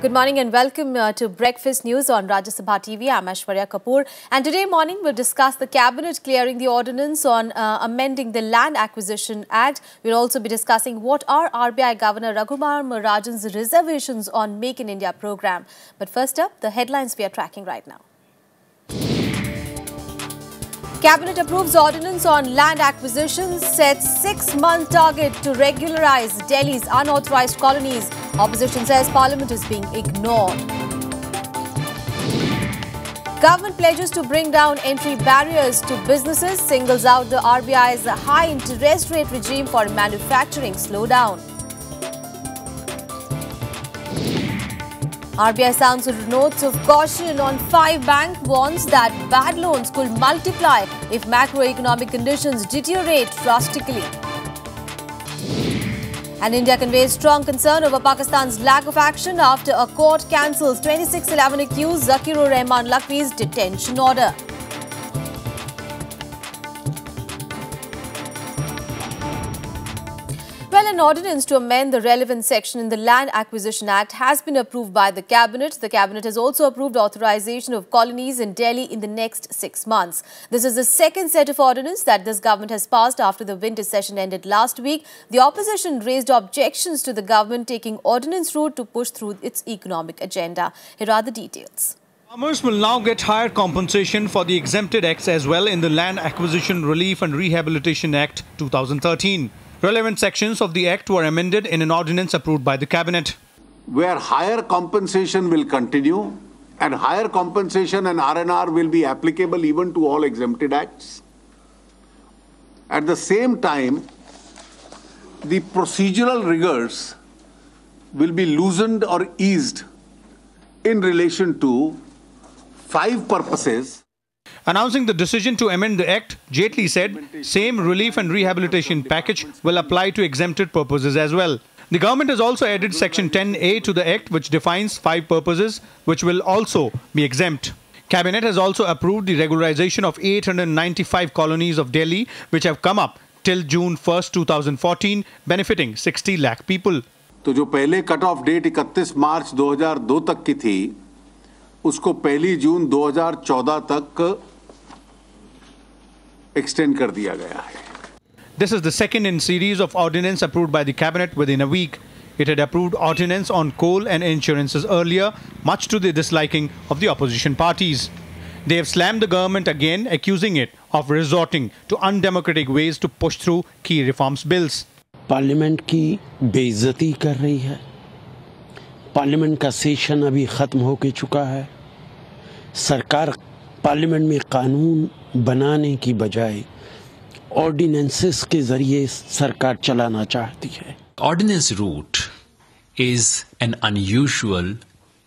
Good morning and welcome to Breakfast News on Rajya Sabha TV. I'm Aishwarya Kapoor, and today morning we'll discuss the Cabinet clearing the ordinance on amending the Land Acquisition Act. We'll also be discussing what are RBI Governor Raghuram Rajan's reservations on Make in India program. But first up, the headlines we are tracking right now. Cabinet approves ordinance on land acquisition, sets 6-month target to regularize Delhi's unauthorized colonies. Opposition says Parliament is being ignored. Government pledges to bring down entry barriers to businesses, singles out the RBI's high interest rate regime for manufacturing slowdown. RBI sounds notes of caution on 5 bank warns that bad loans could multiply if macroeconomic conditions deteriorate drastically. And India conveys strong concern over Pakistan's lack of action after a court cancels 2611 accused Zakirur Rahman Lakwi's detention order. Well, an ordinance to amend the relevant section in the Land Acquisition Act has been approved by the Cabinet. The Cabinet has also approved authorization of colonies in Delhi in the next 6 months. This is the second set of ordinance that this government has passed after the winter session ended last week. The opposition raised objections to the government taking ordinance route to push through its economic agenda. Here are the details. Farmers will now get higher compensation for the exempted acts as well in the Land Acquisition Relief and Rehabilitation Act 2013. Relevant sections of the Act were amended in an ordinance approved by the Cabinet. Where higher compensation will continue and higher compensation and R&R will be applicable even to all exempted acts. At the same time, the procedural rigors will be loosened or eased in relation to 5 purposes. Announcing the decision to amend the Act, Jaitley said same relief and rehabilitation package will apply to exempted purposes as well. The government has also added Section 10A to the Act, which defines 5 purposes which will also be exempt. Cabinet has also approved the regularization of 895 colonies of Delhi which have come up till June 1st, 2014, benefiting 60 lakh people. तो जो पहले cut off date 31 मार्च 2002 तक की थी, उसको 1 जून 2014 तक extend कर दिया गया है. This is the second in series of ordinance approved by the Cabinet within a week. It had approved ordinance on coal and insurances earlier, much to the disliking of the opposition parties. They have slammed the government again, accusing it of resorting to undemocratic ways to push through key reforms bills. Parliament की बेइज्जती कर रही है. Parliament का session अभी खत्म हो के चुका है. सरकार पार्लियामेंट में कानून बनाने की बजाय ऑर्डिनेंसेस के जरिए सरकार चलाना चाहती है. Ordinance route is an unusual,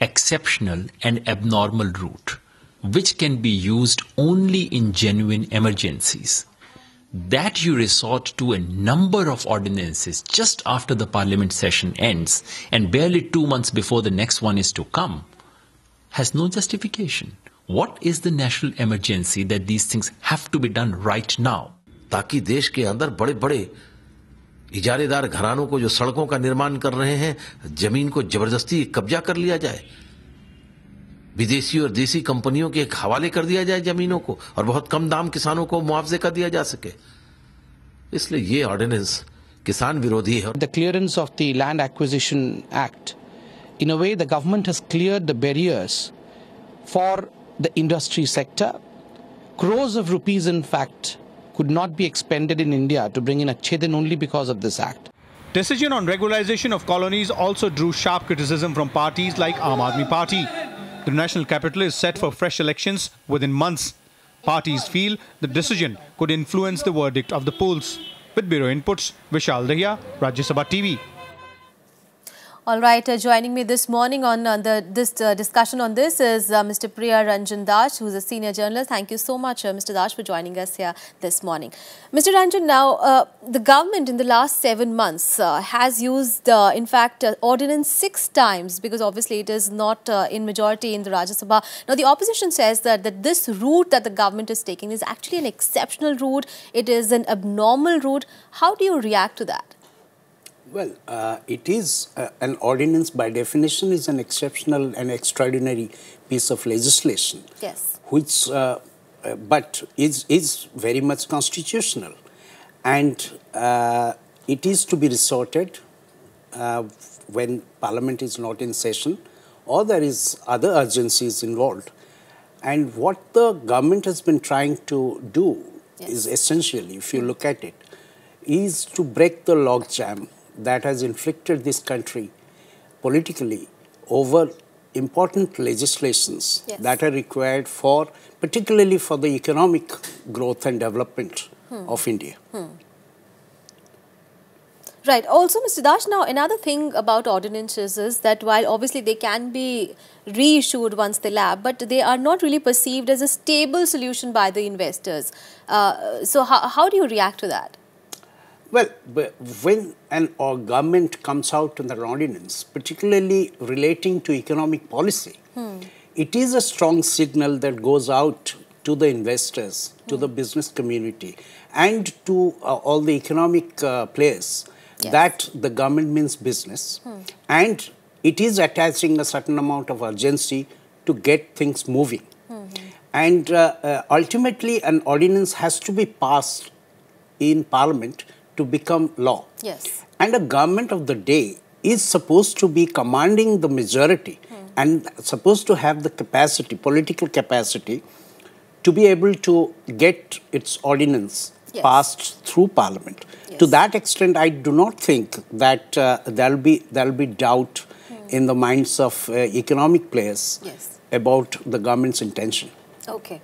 exceptional and abnormal route which can be used only in genuine emergencies. That you resort to a number of ordinances just after the parliament session ends and barely 2 months before the next one is to come has no justification. What is the national emergency that these things have to be done right now? ताकि देश के अंदर बड़े बड़े इजारेदार घरानों को जो सड़कों का निर्माण कर रहे हैं, जमीन को जबरदस्ती कब्जा कर लिया जाए, विदेशी और देसी कंपनियों के हवाले कर दिया जाए जमीनों को, और बहुत कम दाम किसानों को मुआवजे का दिया जा सके. इसलिए ये ऑर्डिनेंस किसान विरोधी है. The clearance of the Land Acquisition Act, in a way the government has cleared the barriers for the industry sector. Crores of rupees, in fact, could not be expended in India to bring in Achheden only because of this act. Decision on regularization of colonies also drew sharp criticism from parties like Aam Aadmi Party. The national capital is set for fresh elections within months. Parties feel the decision could influence the verdict of the polls. With Bureau Inputs, Vishal Dahiya, Rajya Sabha TV. All right, joining me this morning on this discussion on this is Mr. Priya Ranjan Das, who is a senior journalist. Thank you so much, Mr. Das, for joining us here this morning. Mr. Ranjan, now the government in the last 7 months has used, in fact, ordinance 6 times because obviously it is not in majority in the Rajya Sabha. Now, the opposition says that this route that the government is taking is actually an exceptional route. It is an abnormal route. How do you react to that? Well, it is an ordinance by definition is an exceptional and extraordinary piece of legislation. Yes. Which, but is very much constitutional, and it is to be resorted when Parliament is not in session, or there is other urgencies involved. And what the government has been trying to do is essentially, if you look at it, is to break the logjam that has inflicted this country politically over important legislations that are required for, particularly for the economic growth and development of India. Right. Also, Mr. Dash, now another thing about ordinances is that while obviously they can be reissued once they lapse, but they are not really perceived as a stable solution by the investors. So how do you react to that? Well, when a government comes out with an ordinance, particularly relating to economic policy, it is a strong signal that goes out to the investors, to the business community, and to all the economic players that the government means business, and it is attaching a certain amount of urgency to get things moving. And ultimately, an ordinance has to be passed in Parliament to become law. Yes. And a government of the day is supposed to be commanding the majority and supposed to have the capacity, political capacity, to be able to get its ordinance passed through Parliament. To that extent, I do not think that there'll be doubt in the minds of economic players about the government's intention. Okay.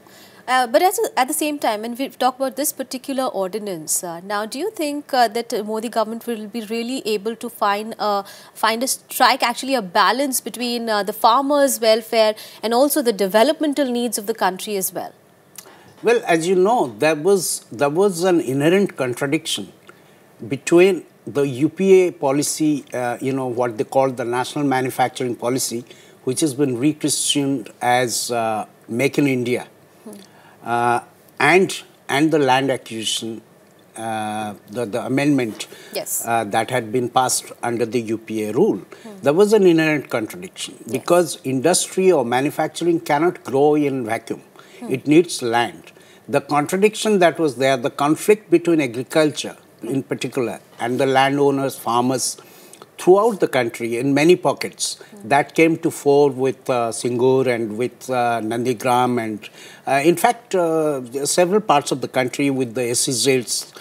But at the same time, when we talk about this particular ordinance, now do you think that Modi government will be really able to find a strike, actually a balance between the farmers' welfare and also the developmental needs of the country as well? Well, as you know, there was an inherent contradiction between the UPA policy, what they call the national manufacturing policy, which has been rechristened as Make in India, and the land acquisition, the amendment that had been passed under the UPA rule. There was an inherent contradiction because industry or manufacturing cannot grow in vacuum. It needs land. The contradiction that was there, the conflict between agriculture in particular and the landowners, farmers throughout the country in many pockets, that came to fore with Singur and with Nandigram and in fact several parts of the country with the SEZs.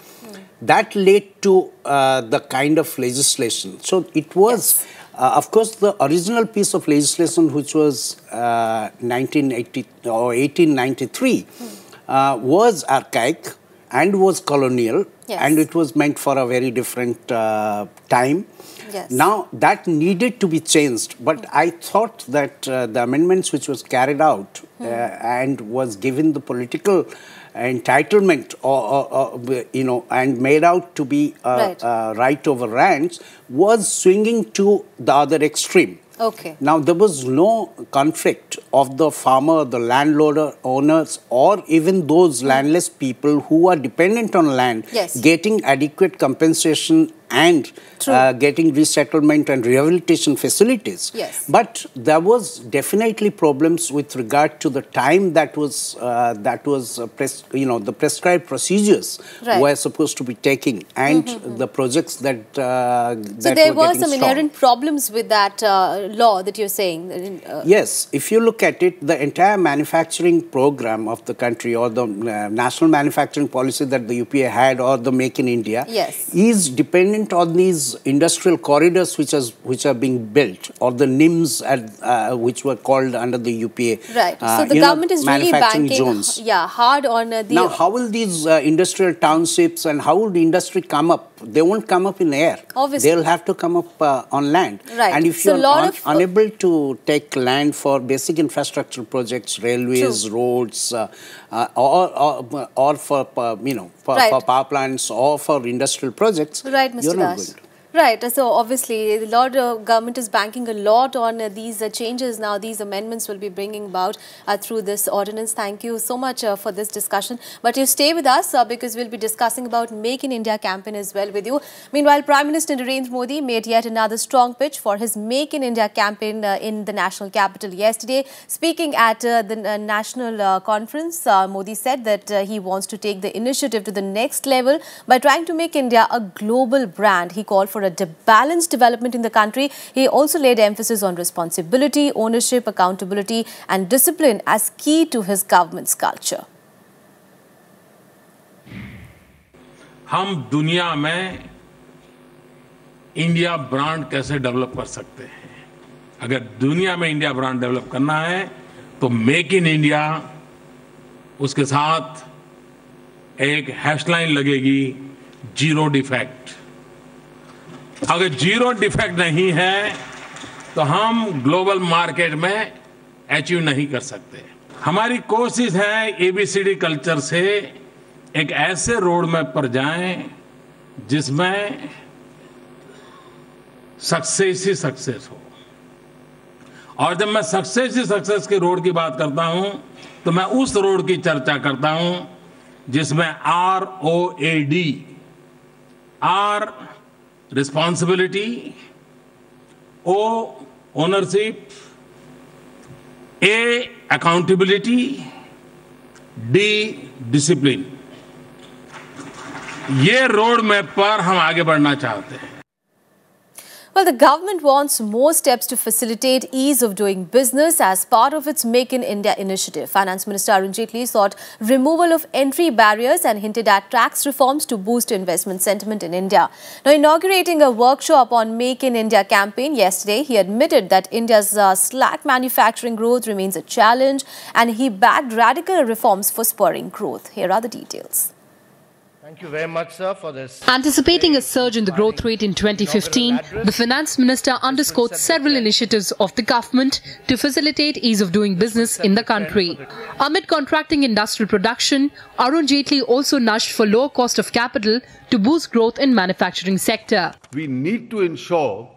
That led to the kind of legislation. So it was, of course, the original piece of legislation, which was 1980 or 1893, was archaic and was colonial, and it was meant for a very different time. Now, that needed to be changed, but I thought that the amendments which was carried out and was given the political entitlement and made out to be right over rands was swinging to the other extreme. Okay. Now, there was no conflict of the farmer, the landlord owners, or even those landless people who are dependent on land getting adequate compensation and getting resettlement and rehabilitation facilities. But there was definitely problems with regard to the time that was the prescribed procedures were supposed to be taken and the projects that so there were some inherent problems with that law that you're saying. Yes, if you look at it, the entire manufacturing program of the country or the national manufacturing policy that the UPA had or the Make in India is dependent on these industrial corridors which are being built, or the NIMS which were called under the UPA. Right. So the government is really banking hard on the... Now, how will these industrial townships and how will the industry come up? They won't come up in air. Obviously. They'll have to come up on land. Right. And if you're unable to take land for basic infrastructure projects, railways, roads, or for power plants or for industrial projects, Mr. you're not Das. going to. Right. So obviously, the Lord government is banking a lot on these changes now. These amendments will be bringing about through this ordinance. Thank you so much for this discussion. But you stay with us because we'll be discussing about Make in India campaign as well with you. Meanwhile, Prime Minister Narendra Modi made yet another strong pitch for his Make in India campaign in the national capital yesterday. Speaking at the national conference, Modi said that he wants to take the initiative to the next level by trying to make India a global brand. He called for a balanced development in the country. He also laid emphasis on responsibility, ownership, accountability and discipline as key to his government's culture. हम दुनिया में India brand कैसे develop कर सकते हैं? अगर दुनिया में इंडिया ब्रांड डेवलप करना है तो मेक इन इंडिया, उसके साथ एक हैशलाइन लगेगी, जीरो डिफेक्ट। अगर जीरो डिफेक्ट नहीं है तो हम ग्लोबल मार्केट में अचीव नहीं कर सकते। हमारी कोशिश है एबीसीडी कल्चर से एक ऐसे रोड मैप पर जाएं जिसमें सक्सेस ही सक्सेस हो। और जब मैं सक्सेस ही सक्सेस के रोड की बात करता हूं तो मैं उस रोड की चर्चा करता हूं जिसमें ROAD, R responsibility, O ownership, A accountability, D discipline। ये रोड मैप पर हम आगे बढ़ना चाहते हैं। Well, the government wants more steps to facilitate ease of doing business as part of its Make in India initiative. Finance Minister Arun Jaitley sought removal of entry barriers and hinted at tax reforms to boost investment sentiment in India. Now, inaugurating a workshop on Make in India campaign yesterday, he admitted that India's slack manufacturing growth remains a challenge and he backed radical reforms for spurring growth. Here are the details. Thank you very much, sir, for this. Anticipating a surge in the growth rate in 2015, the Finance Minister underscored several initiatives of the government to facilitate ease of doing business in the country. Amid contracting industrial production, Arun Jaitley also nudged for lower cost of capital to boost growth in manufacturing sector. We need to ensure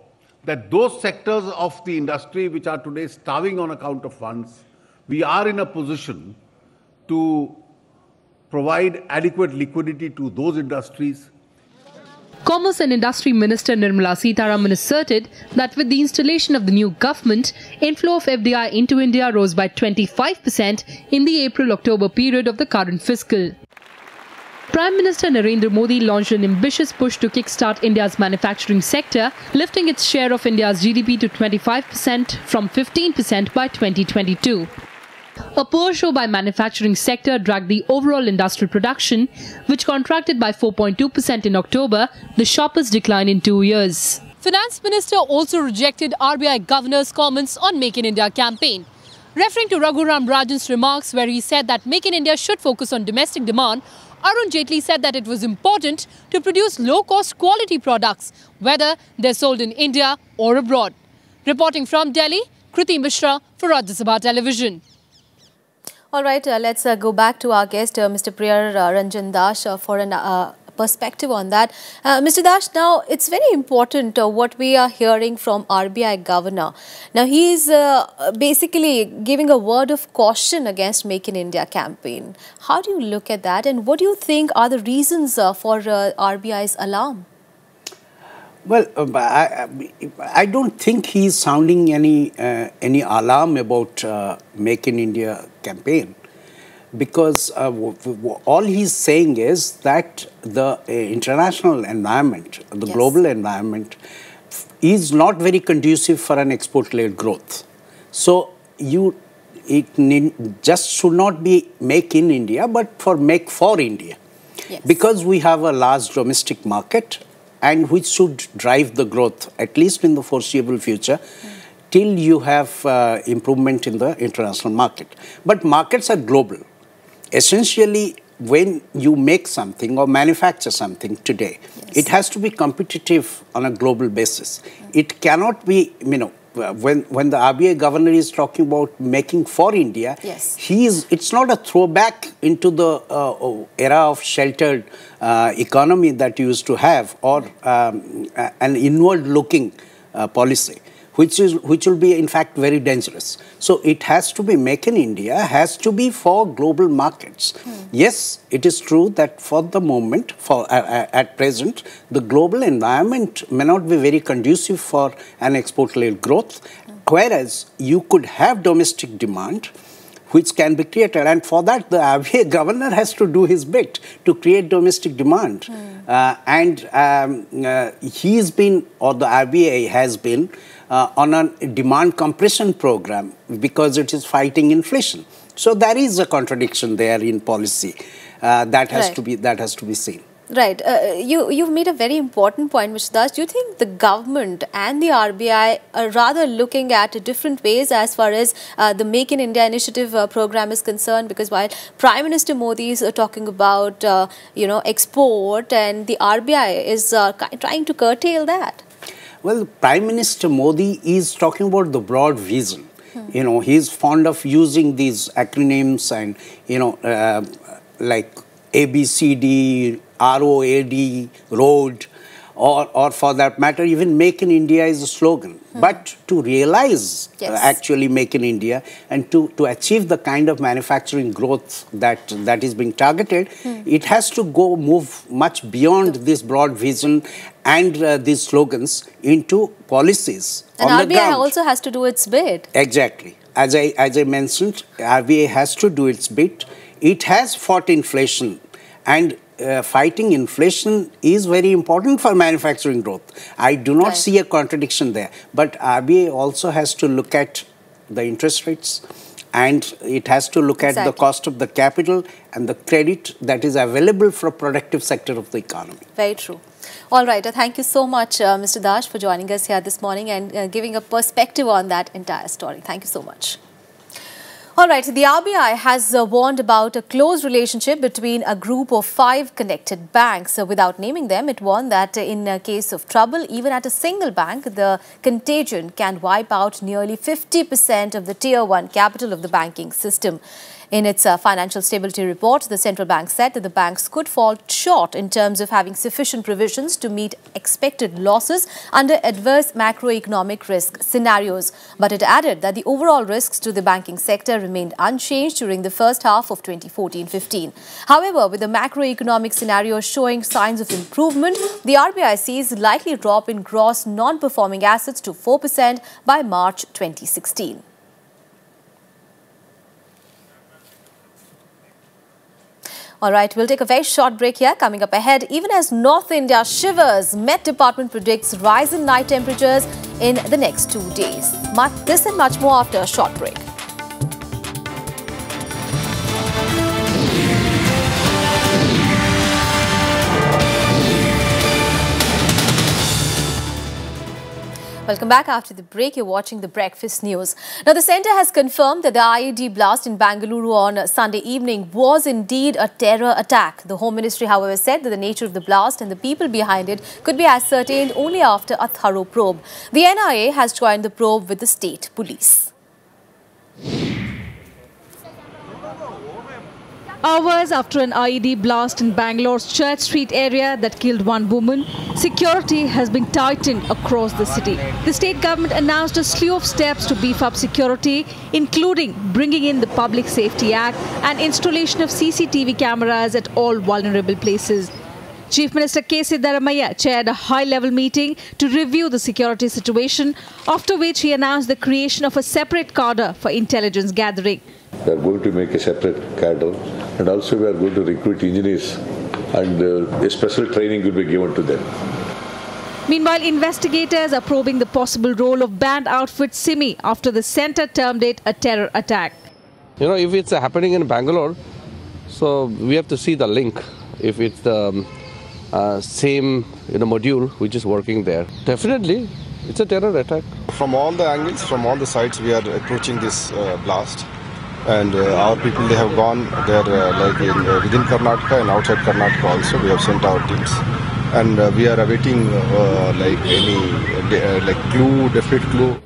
that those sectors of the industry which are today starving on account of funds, we are in a position to provide adequate liquidity to those industries. Commerce and Industry Minister Nirmala Sitharaman asserted that with the installation of the new government, inflow of FDI into India rose by 25% in the April-October period of the current fiscal. Prime Minister Narendra Modi launched an ambitious push to kickstart India's manufacturing sector, lifting its share of India's GDP to 25% from 15% by 2022. A poor show by manufacturing sector dragged the overall industrial production, which contracted by 4.2% in October, the sharpest decline in 2 years. Finance Minister also rejected RBI Governor's comments on Make in India campaign. Referring to Raghuram Rajan's remarks where he said that Make in India should focus on domestic demand, Arun Jaitley said that it was important to produce low-cost quality products, whether they're sold in India or abroad. Reporting from Delhi, Kriti Mishra for Rajya Sabha Television. All right, let's go back to our guest, Mr. Priya Ranjan Das, for a perspective on that. Mr. Das, now it's very important what we are hearing from RBI Governor. Now he is basically giving a word of caution against Make in India campaign. How do you look at that, and what do you think are the reasons for RBI's alarm? Well, I don't think he's sounding any alarm about Make in India campaign, because all he's saying is that the international environment, the global environment, is not very conducive for an export-led growth. So it just should not be Make in India, but Make for India, because we have a large domestic market, and which should drive the growth, at least in the foreseeable future, till you have improvement in the international market. But markets are global. Essentially, when you make something or manufacture something today, it has to be competitive on a global basis. It cannot be, when the RBI governor is talking about making for India, yes, it's not a throwback into the era of sheltered economy that you used to have, or an inward-looking policy, which will be in fact very dangerous. So it has to be Make in India, has to be for global markets. Yes, it is true that for the moment, at present, the global environment may not be very conducive for an export-led growth, whereas you could have domestic demand which can be created, and for that the RBI governor has to do his bit to create domestic demand. He's been, or the RBI has been, on a demand compression program because it is fighting inflation. So there is a contradiction there in policy that has to be seen. Right. You've made a very important point, Mr. Das. Do you think the government and the RBI are rather looking at different ways as far as the Make in India initiative program is concerned? Because while Prime Minister Modi is talking about, export, and the RBI is trying to curtail that. Well, Prime Minister Modi is talking about the broad vision. He's fond of using these acronyms and, like ABCD, ROAD, road, or for that matter, even Make in India is a slogan. But to realize actually Make in India and to achieve the kind of manufacturing growth that is being targeted, it has to move much beyond this broad vision and these slogans into policies and on the ground. RBI also has to do its bit. Exactly. As I mentioned, RBI has to do its bit. It has fought inflation, and fighting inflation is very important for manufacturing growth. I do not see a contradiction there. But RBI also has to look at the interest rates, and it has to look at the cost of the capital and the credit that is available for a productive sector of the economy. Very true. All right. Thank you so much, Mr. Das, for joining us here this morning and giving a perspective on that entire story. Thank you so much. All right, the RBI has warned about a close relationship between a group of 5 connected banks. Without naming them, it warned that in case of trouble, even at a single bank, the contagion can wipe out nearly 50% of the Tier 1 capital of the banking system. In its financial stability report, the central bank said that the banks could fall short in terms of having sufficient provisions to meet expected losses under adverse macroeconomic risk scenarios. But it added that the overall risks to the banking sector remained unchanged during the first half of 2014-15. However, with the macroeconomic scenario showing signs of improvement, the RBI sees likely drop in gross non-performing assets to 4% by March 2016. All right, we'll take a very short break here. Coming up ahead, even as North India shivers, Met Department predicts rise in night temperatures in the next 2 days. This and much more after a short break. Welcome back. After the break, you're watching the Breakfast News. Now, the centre has confirmed that the IED blast in Bengaluru on Sunday evening was indeed a terror attack. The Home Ministry, however, said that the nature of the blast and the people behind it could be ascertained only after a thorough probe. The NIA has joined the probe with the state police. Hours after an IED blast in Bangalore's Church Street area that killed one woman, security has been tightened across the city. The state government announced a slew of steps to beef up security, including bringing in the Public Safety Act and installation of CCTV cameras at all vulnerable places. Chief Minister K. Siddaramaiah chaired a high-level meeting to review the security situation, after which he announced the creation of a separate cadre for intelligence gathering. We are going to make a separate cadre, and also we are going to recruit engineers, and a special training will be given to them. Meanwhile, investigators are probing the possible role of band outfit Simi after the centre termed it a terror attack. If it's happening in Bangalore, so we have to see the link. If it's the same module which is working there, definitely it's a terror attack. From all the angles, from all the sides, we are approaching this blast. And our people, they have gone there within Karnataka and outside Karnataka also. We have sent our teams, and we are awaiting any definite clue.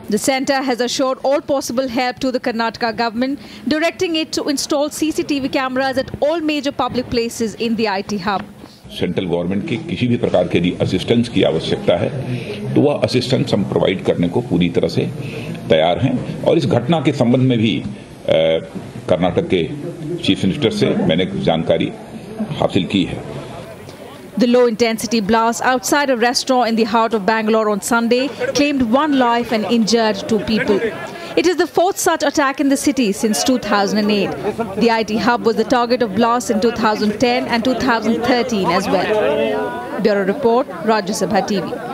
The centre has assured all possible help to the Karnataka government, directing it to install CCTV cameras at all major public places in the IT hub. Central government की किसी भी प्रकार के यदि assistance की आवश्यकता है तो वह असिस्टेंस हम प्रोवाइड करने को पूरी तरह से तैयार हैं और इस घटना के संबंध में भी कर्नाटक के चीफ मिनिस्टर से मैंने जानकारी हासिल की है. The low-intensity blast outside a restaurant in the heart of Bangalore on Sunday claimed 1 life and injured 2 people. It is the 4th such attack in the city since 2008. The IT hub was the target of blasts in 2010 and 2013 as well. Bureau Report, Rajya Sabha TV.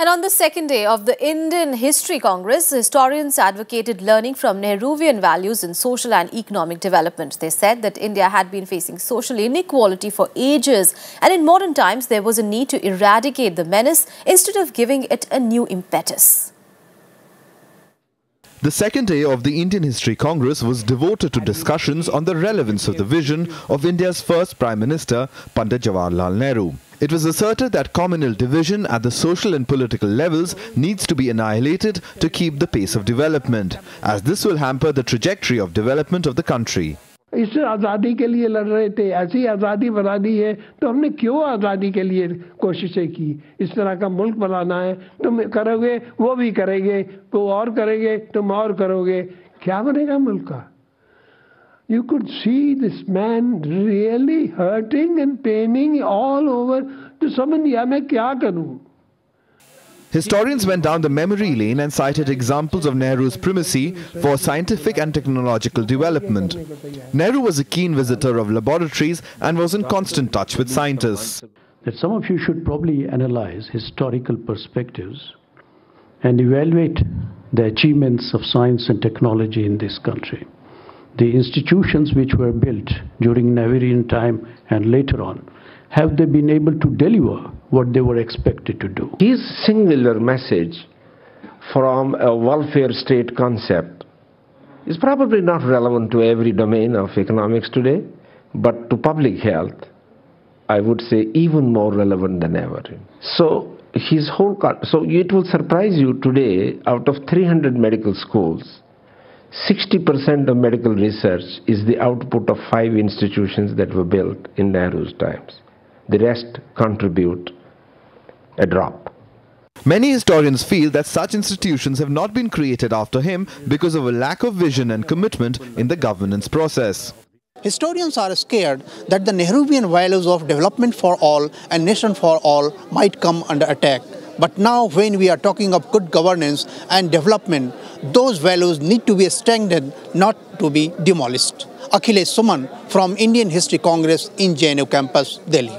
And on the second day of the Indian History Congress, historians advocated learning from Nehruvian values in social and economic development. They said that India had been facing social inequality for ages, and in modern times there was a need to eradicate the menace instead of giving it a new impetus. The second day of the Indian History Congress was devoted to discussions on the relevance of the vision of India's first Prime Minister, Pandit Jawaharlal Nehru. It was asserted that communal division at the social and political levels needs to be annihilated to keep the pace of development, as this will hamper the trajectory of development of the country. इस आज़ादी के लिए लड़ रहे थे, ऐसी आज़ादी बनानी है तो हमने क्यों आज़ादी के लिए कोशिशें की. इस तरह का मुल्क बनाना है, तुम करोगे वो भी करेंगे, वो और करेंगे तुम और करोगे, क्या बनेगा मुल्क का. You could see this man really hurting and paining all over to समझ नहीं आया मैं क्या करूं. Historians went down the memory lane and cited examples of Nehru's primacy for scientific and technological development. Nehru was a keen visitor of laboratories and was in constant touch with scientists. That some of you should probably analyze historical perspectives and evaluate the achievements of science and technology in this country. The institutions which were built during Nehruvian time and later on, have they been able to deliver what they were expected to do? His singular message from a welfare state concept is probably not relevant to every domain of economics today, but to public health, I would say even more relevant than ever. So it will surprise you today, out of 300 medical schools, 60% of medical research is the output of 5 institutions that were built in Nehru's times. The rest contribute a drop. Many historians feel that such institutions have not been created after him because of a lack of vision and commitment in the governance process. Historians are scared that the Nehruvian values of development for all and nation for all might come under attack. But now when we are talking of good governance and development, those values need to be strengthened, not to be demolished. Akhilesh Suman from Indian History Congress in JNU campus, Delhi.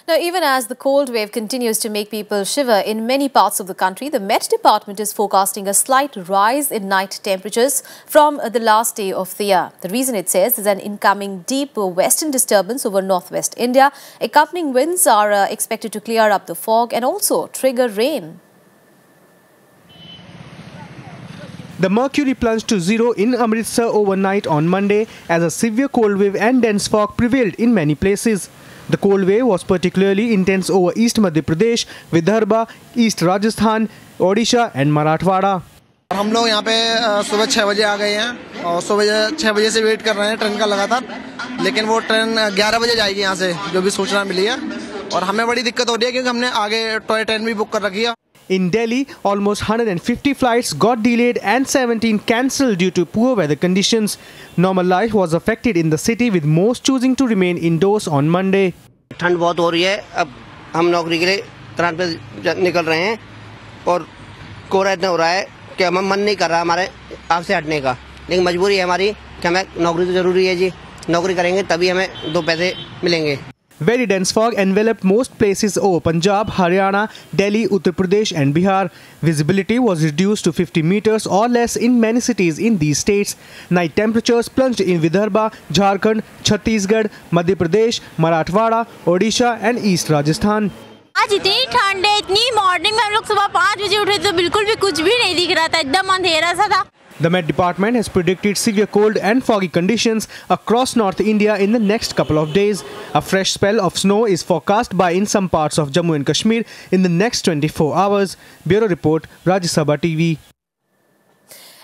Now, even as the cold wave continues to make people shiver in many parts of the country, the Met Department is forecasting a slight rise in night temperatures from the last day of the year. The reason, it says, is an incoming deep western disturbance over northwest India. Accompanying winds are expected to clear up the fog and also trigger rain. The mercury plunged to 0 in Amritsar overnight on Monday as a severe cold wave and dense fog prevailed in many places. The cold wave was particularly intense over East Madhya Pradesh, Vidarbha, East Rajasthan, Odisha and Marathwada. हम लोग यहाँ पे सुबह 6 बजे आ गए हैं और सुबह 6 बजे से वेट कर रहे हैं ट्रेन का लगातार, लेकिन वो ट्रेन 11 बजे जाएगी यहाँ से, जो भी सूचना मिली है, और हमें बड़ी दिक्कत हो रही है क्योंकि हमने आगे टॉय ट्रेन भी बुक कर रखी है. In Delhi, almost 150 flights got delayed and 17 cancelled due to poor weather conditions. Normal life was affected in the city, with most choosing to remain indoors on Monday. ठंड बहुत हो रही है, अब हम नौकरी के लिए ट्रेन पे निकल रहे हैं और कोहरा इतना हो रहा है कि हमें मन नहीं कर रहा हमारे आप से हटने का, लेकिन मजबूरी है हमारी कि हमें नौकरी तो जरूरी है जी, नौकरी करेंगे तभी हमें 2 पैसे मिलेंगे. Very dense fog enveloped most places over Punjab, Haryana, Delhi, Uttar Pradesh and Bihar. Visibility was reduced to 50 meters or less in many cities in these states. Night temperatures plunged in Vidarbha, Jharkhand, Chhattisgarh, Madhya Pradesh, Marathwada, Odisha and East Rajasthan. आज इतनी ठंड है, इतनी morning में हम लोग सुबह 5 बजे उठे तो बिल्कुल भी कुछ भी नहीं दिख रहा था, एकदम अंधेरा सा था. The Met Department has predicted severe cold and foggy conditions across North India in the next couple of days. A fresh spell of snow is forecast in some parts of Jammu and Kashmir in the next 24 hours. Bureau Report, Rajya Sabha TV.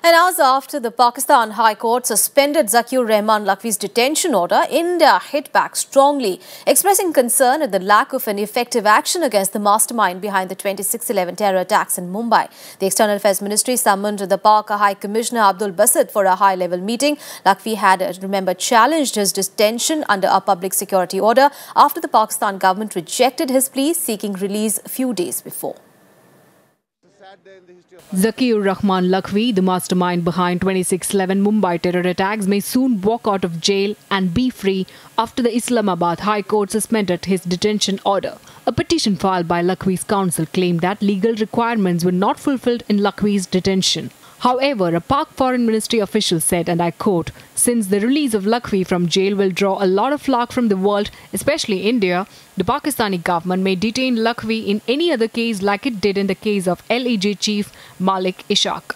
And hours after the Pakistan High Court suspended Zakir Rahman Lakhvi's detention order, India hit back strongly, expressing concern at the lack of an effective action against the mastermind behind the 26/11 terror attacks in Mumbai. The External Affairs Ministry summoned the Pak High Commissioner Abdul Basit for a high-level meeting. Lakhvi had, remember, challenged his detention under a public security order after the Pakistan government rejected his plea seeking release a few days before. Zakir Rahman Lakhvi, the mastermind behind 26/11 Mumbai terror attacks, may soon walk out of jail and be free after the Islamabad High Court suspended his detention order. A petition filed by Lakhvi's counsel claimed that legal requirements were not fulfilled in Lakhvi's detention. However, a Pak Foreign Ministry official said, and I quote, "Since the release of Lakhvi from jail will draw a lot of flack from the world, especially India, the Pakistani government may detain Lakhvi in any other case like it did in the case of LEJ chief Malik Ishaq."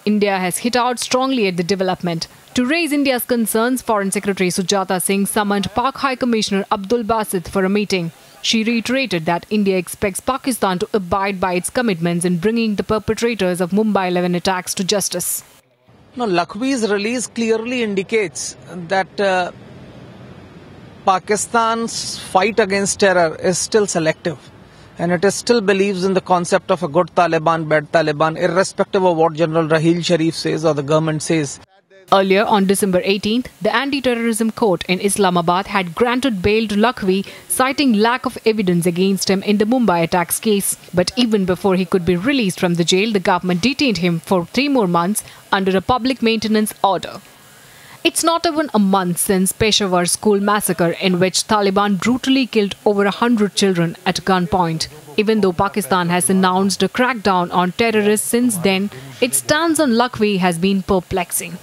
India has hit out strongly at the development. To raise India's concerns, Foreign Secretary Sujata Singh summoned Pak High Commissioner Abdul Basit for a meeting. She reiterated that India expects Pakistan to abide by its commitments in bringing the perpetrators of Mumbai 11 attacks to justice. No, Lakhvi's release clearly indicates that Pakistan's fight against terror is still selective, and it still believes in the concept of a good Taliban, bad Taliban, irrespective of what General Raheel Sharif says or the government says. Earlier on December 18th, the anti-terrorism court in Islamabad had granted bail to Lakhvi, citing lack of evidence against him in the Mumbai attacks case. But even before he could be released from the jail, the government detained him for 3 more months under a public maintenance order. It's not even a month since Peshawar school massacre in which Taliban brutally killed over 100 children at gunpoint. Even though Pakistan has announced a crackdown on terrorists since then, its stance on Lakhvi has been perplexing.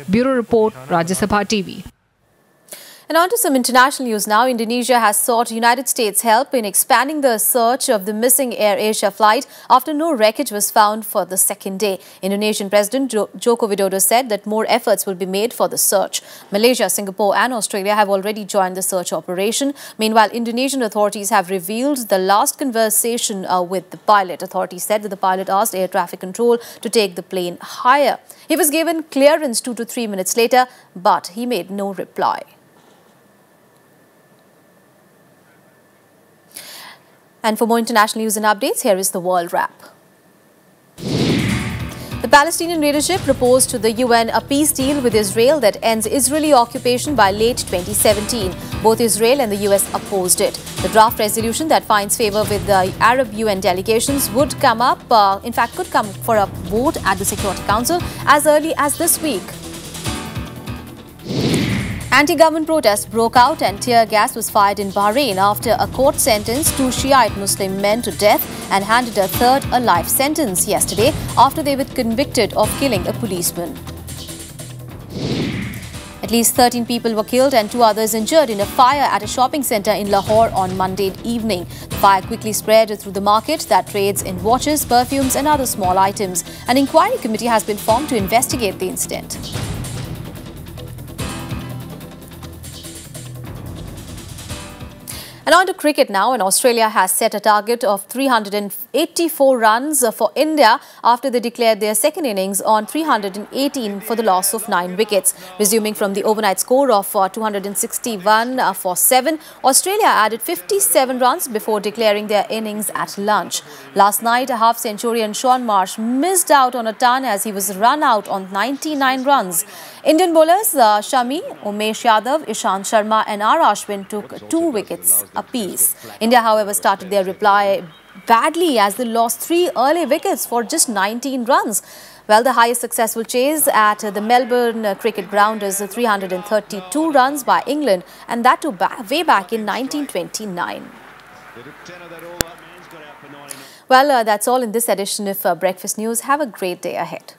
Bureau Report, Rajya Sabha TV. And on to some international news now. Indonesia has sought United States help in expanding the search of the missing Air Asia flight after no wreckage was found for the second day. Indonesian President Joko Widodo said that more efforts will be made for the search. Malaysia, Singapore and Australia have already joined the search operation. Meanwhile, Indonesian authorities have revealed the last conversation with the pilot. Authorities said that the pilot asked air traffic control to take the plane higher. He was given clearance 2 to 3 minutes later, but he made no reply. And for more international news and updates, here is the World Wrap. The Palestinian leadership proposed to the UN a peace deal with Israel that ends Israeli occupation by late 2017. Both Israel and the US opposed it. The draft resolution that finds favor with the Arab UN delegations would come up, could come for a vote at the Security Council as early as this week. Anti-government protests broke out and tear gas was fired in Bahrain after a court sentenced 2 Shiite Muslim men to death and handed a third a life sentence yesterday after they were convicted of killing a policeman. At least 13 people were killed and 2 others injured in a fire at a shopping centre in Lahore on Monday evening. The fire quickly spread through the market that trades in watches, perfumes and other small items. An inquiry committee has been formed to investigate the incident. And on to cricket now, and Australia has set a target of 384 runs for India after they declared their second innings on 318 for the loss of 9 wickets. Resuming from the overnight score of 261 for 7, Australia added 57 runs before declaring their innings at lunch. Last night, a half-centurion Shaun Marsh missed out on a ton as he was run out on 99 runs. Indian bowlers Shami, Umesh Yadav, Ishant Sharma and R. Ashwin took 2 wickets apiece. India, however, started their reply badly as they lost 3 early wickets for just 19 runs. Well, the highest successful chase at the Melbourne Cricket Ground is 332 runs by England, and that too way back in 1929. Well, that's all in this edition of Breakfast News. Have a great day ahead.